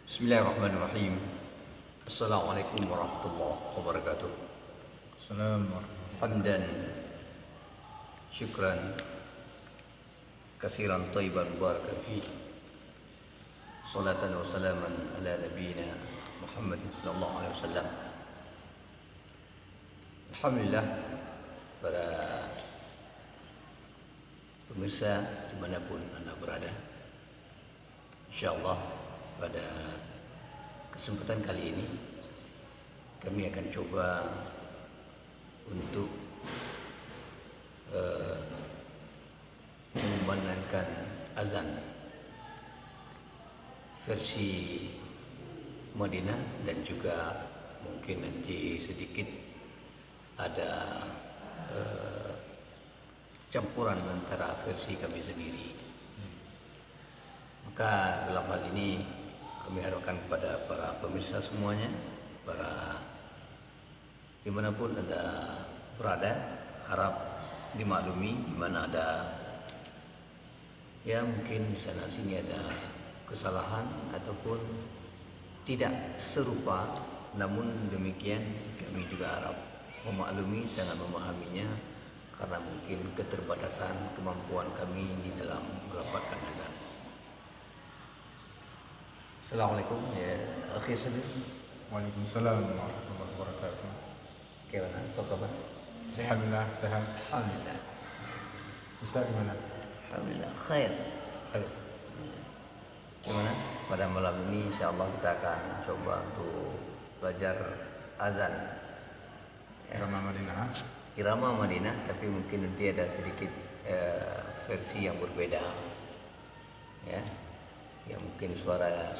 Bismillahirrahmanirrahim. Assalamualaikum warahmatullahi wabarakatuh. Assalamualaikum. Hamdan syukran kasiran thayyiban mubarakan fi. Salatan wa salaman ala nabiyina Muhammad sallallahu alaihi wasallam. Alhamdulillah, para pemirsa dimanapun Anda berada, insyaallah pada kesempatan kali ini kami akan coba untuk mengumandangkan azan versi Madinah dan juga mungkin nanti sedikit ada campuran antara versi kami sendiri. Maka dalam hal ini kami harapkan kepada para pemirsa semuanya, para dimanapun Anda berada, harap dimaklumi di mana ada ya mungkin di sana sini ada kesalahan ataupun tidak serupa, namun demikian kami juga harap memaklumi, sangat memahaminya karena mungkin keterbatasan kemampuan kami di dalam melafazkan azan. Assalamualaikum ya akhi Sabir. Waalaikumsalam warahmatullahi wabarakatuh. Gimana? Apa kabar? Alhamdulillah, sehat. Alhamdulillah. Ustaz gimana? Alhamdulillah khair. Khair. Gimana? Pada malam ini insyaallah kita akan coba untuk belajar azan Irama Madinah. Irama Madinah, tapi mungkin nanti ada sedikit versi yang berbeda. Ya. Ya mungkin suara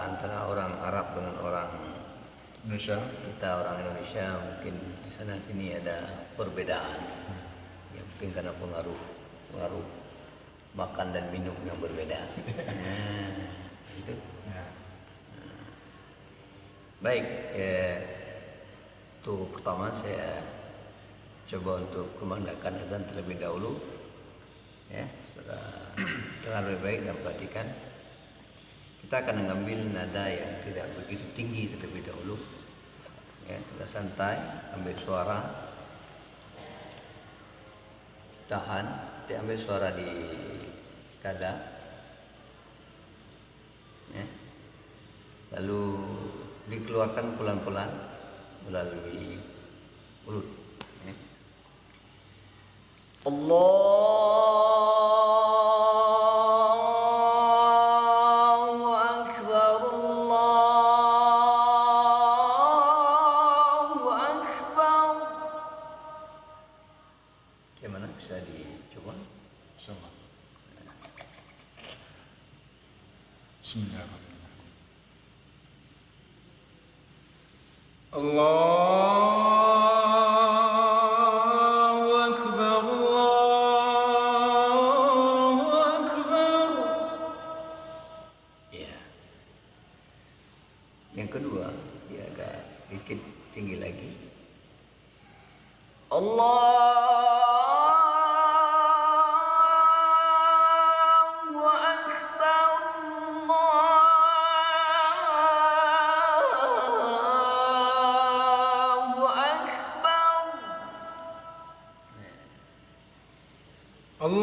antara orang Arab dengan orang Indonesia. Kita orang Indonesia mungkin di sana sini ada perbedaan. Ya mungkin karena pengaruh makan dan minum yang berbeda. Gitu. Ya. Baik, untuk pertama saya coba untuk kumandangkan azan terlebih dahulu. Ya, saudara dengar lebih baik dan perhatikan. Kita akan mengambil nada yang tidak begitu tinggi terlebih dahulu. Ya, kita santai, ambil suara, tahan, kita ambil suara di dada, ya. Lalu dikeluarkan pelan-pelan melalui mulut. Ya. Allahu Akbar, Allahu Akbar. Gimana, bisa dicoba? Sama. Bismillahirrahmanirrahim. Allahu Akbar, Allahu Akbar. Ya. Yang kedua, dia agak sedikit tinggi lagi. Allahu Akbar, Allahu Akbar. Allahu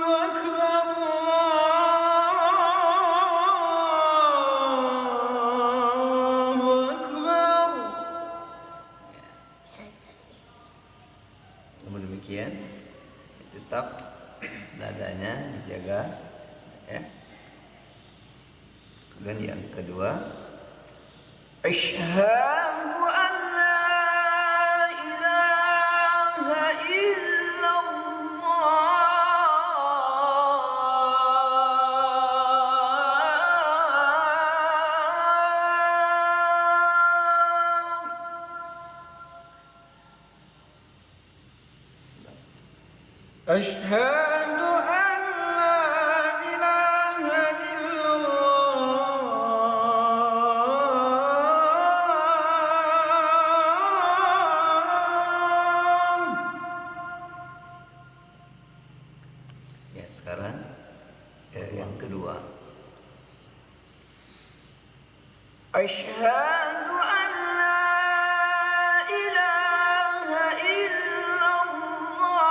Akbar, Allahu Akbar. Namun demikian, tetap nadanya dijaga, ya. Kemudian yang kedua, asyhadu an la ilaha illallah. Asyhadu an la ilaha illallah. Ya, sekarang yang yang kedua. أشهد أن لا إله إلا الله.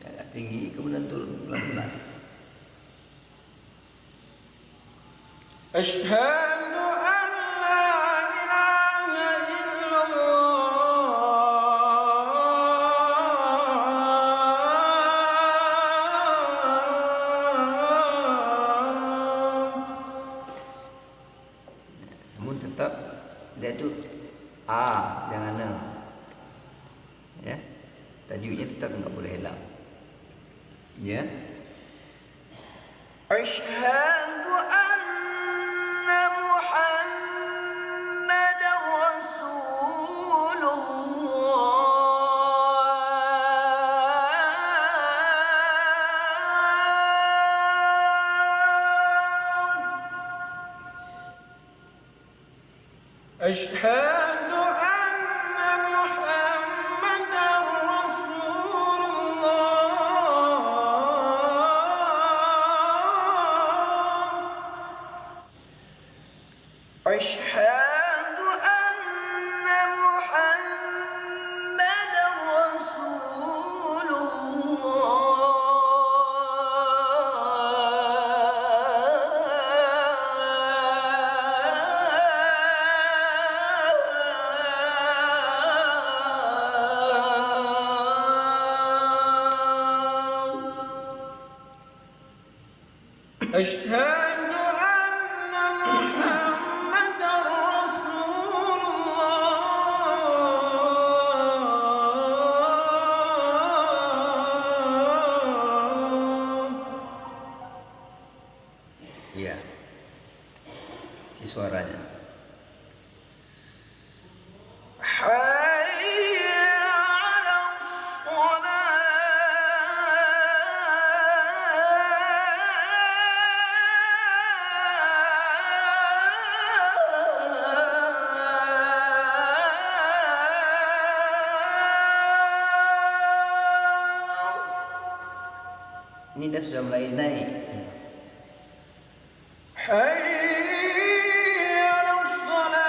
Agak tinggi kemudian turun pelan-pelan. أشهد أن لا إله إلا الله. Namun tetap dia tu A, jangan N. Ya. Tajwidnya tetap enggak boleh hilang. Ya. أشهد أن محمدا رسول الله. أشهد أن محمدا رسول الله. أشهد أن محمدا رسول الله. أشهد أن محمدا رسول الله. Ya. Si suaranya. حي على الصلاة. Ini dah sudah mulai naik. حي على الصلاة.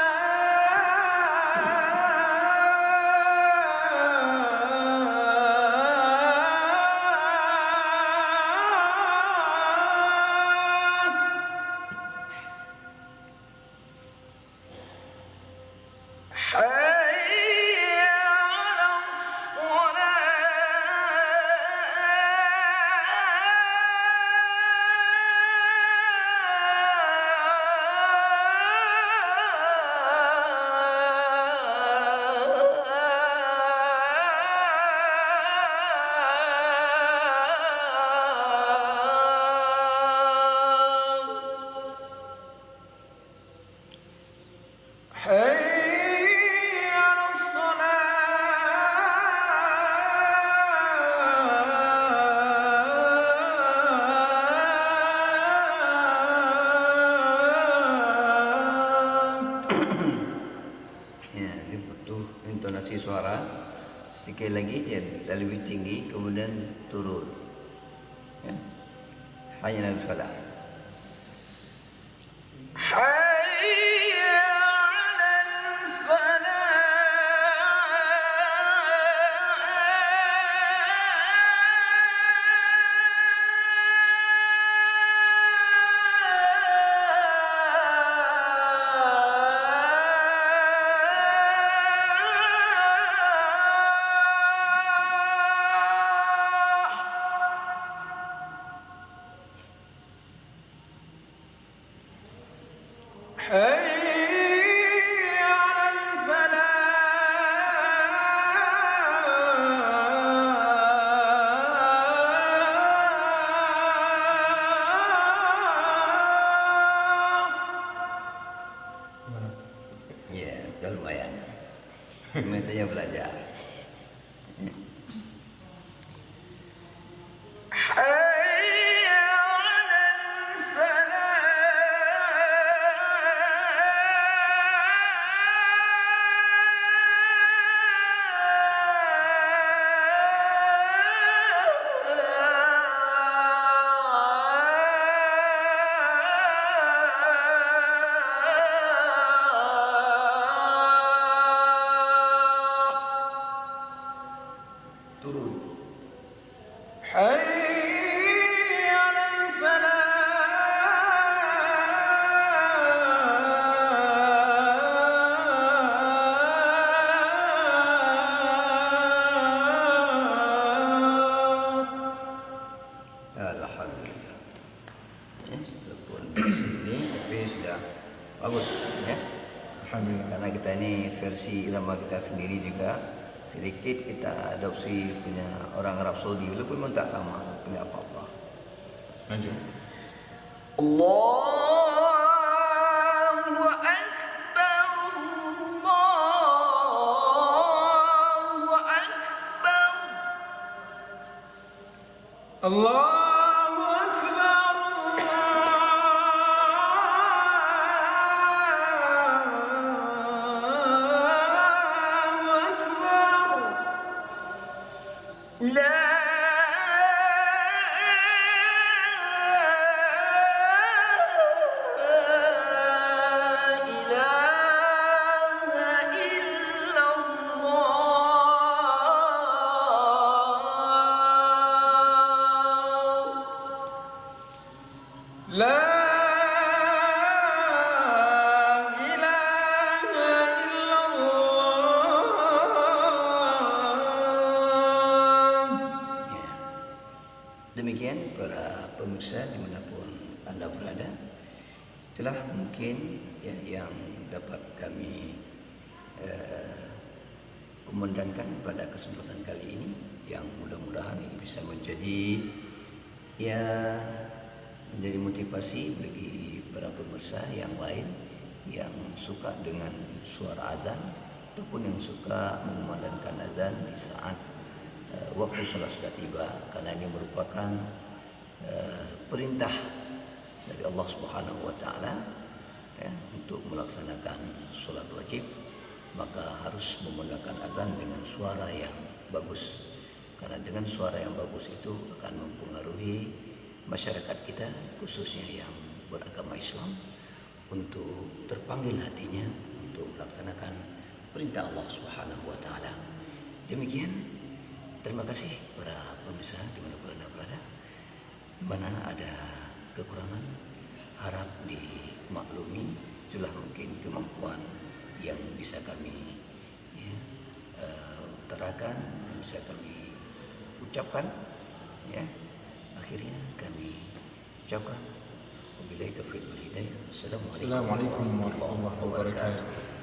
حي على الصلاة. حي على الصلاة. Ya, dia butuh intonasi suara. Sedikit lagi dia lebih tinggi kemudian turun. Ya. Hayya 'alal falah. حي على الفلاح. حي على الفلاح. Ya, dah lumayan. Memang saya belajar. حي على الفلاح. Alhamdulillah. Walaupun di sini tapi sudah bagus ya. Alhamdulillah. Karena kita ini versi irama kita sendiri juga, sedikit kita adopsi punya orang Arab Saudi walaupun memang tak sama punya apa-apa. Lanjut. Allahu Akbar, Allahu Akbar, Allahu Akbar, Allahu Akbar. La ilaha illallah. La ilaha illallah. Ya. Demikian para pemirsa dimanapun anda berada, itulah mungkin ya, yang dapat kami kumandangkan pada kesempatan kali ini, yang mudah-mudahan ini bisa menjadi menjadi motivasi bagi para pemirsa yang lain yang suka dengan suara azan ataupun yang suka mengumandangkan azan di saat waktu salat sudah tiba, karena ini merupakan perintah dari Allah Subhanahu wa taala ya, untuk melaksanakan solat wajib, maka harus memandangkan azan dengan suara yang bagus. Karena dengan suara yang bagus itu akan mempengaruhi masyarakat kita, khususnya yang beragama Islam, untuk terpanggil hatinya untuk melaksanakan perintah Allah Subhanahu wa taala. Demikian, terima kasih para pemirsa dimanapun anda berada. Mana ada kekurangan, harap dimaklumi. Itulah mungkin kemampuan yang bisa kami utarakan, bisa kami ucapkan ya. Akhirnya kami ucapkan wabillahi taufiq wal hidayah. Assalamualaikum Assalamualaikum warahmatullahi wabarakatuh.